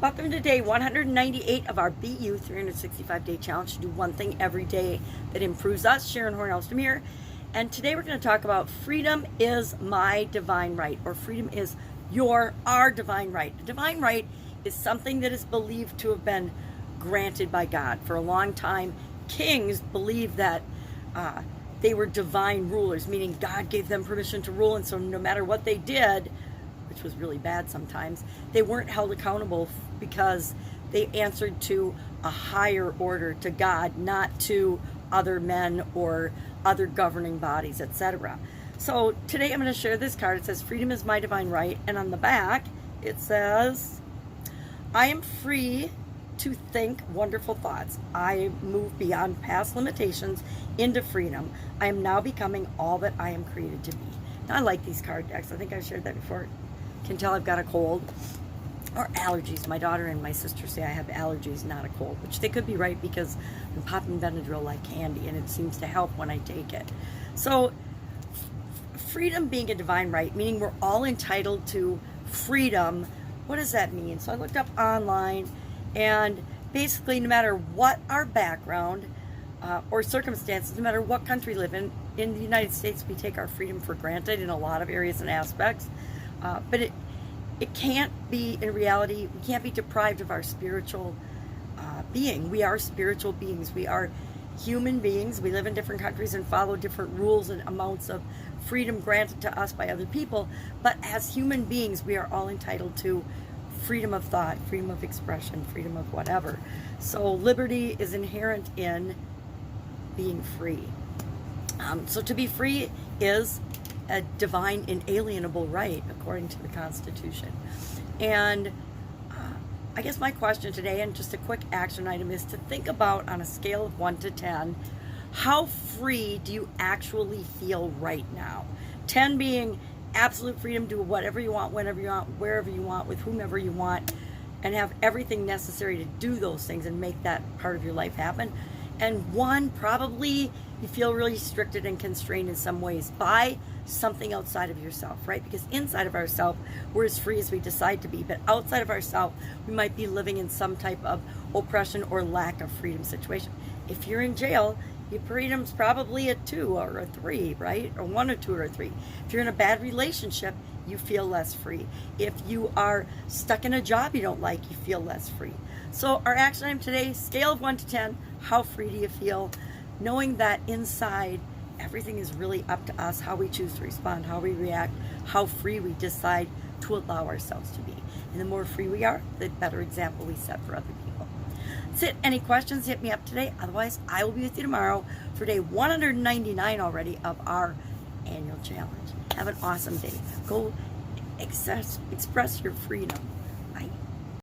Welcome to day 198 of our BU 365-day challenge to do one thing every day that improves us. Sharon Horne-Ellstrom here. And today we're going to talk about freedom is my divine right, or freedom is our divine right. A divine right is something that is believed to have been granted by God. For a long time, kings believed that they were divine rulers, meaning God gave them permission to rule, and so no matter what they did, which was really bad sometimes, they weren't held accountable because they answered to a higher order, to God, not to other men or other governing bodies, etc. So today I'm going to share this card. It says, freedom is my divine right. And on the back, it says, I am free to think wonderful thoughts. I move beyond past limitations into freedom. I am now becoming all that I am created to be. Now, I like these card decks. I think I've shared that before. Can tell I've got a cold or allergies. My daughter and my sister say I have allergies, not a cold, which they could be right because I'm popping Benadryl like candy and it seems to help when I take it. So freedom being a divine right, meaning we're all entitled to freedom. What does that mean? So I looked up online, and basically no matter what our background or circumstances, no matter what country we live in the United States, we take our freedom for granted in a lot of areas and aspects. But it can't be, in reality, we can't be deprived of our spiritual being. We are spiritual beings. We are human beings. We live in different countries and follow different rules and amounts of freedom granted to us by other people. But as human beings, we are all entitled to freedom of thought, freedom of expression, freedom of whatever. So liberty is inherent in being free. So to be free is a divine inalienable right according to the Constitution. And I guess my question today, and just a quick action item, is to think about, on a scale of 1 to 10, how free do you actually feel right now? 10 being absolute freedom, do whatever you want, whenever you want, wherever you want, with whomever you want, and have everything necessary to do those things and make that part of your life happen. And 1, probably you feel really restricted and constrained in some ways by something outside of yourself, right? Because inside of ourselves, we're as free as we decide to be. But outside of ourselves, we might be living in some type of oppression or lack of freedom situation. If you're in jail, your freedom's probably a 2 or a 3, right? Or 1 or 2 or 3. If you're in a bad relationship, you feel less free. If you are stuck in a job you don't like, you feel less free. So our action item today, scale of 1 to 10, how free do you feel? Knowing that inside, everything is really up to us, how we choose to respond, how we react, how free we decide to allow ourselves to be. And the more free we are, the better example we set for other people. That's it. Any questions, hit me up today. Otherwise, I will be with you tomorrow for day 199 already of our annual challenge. Have an awesome day. Go express your freedom.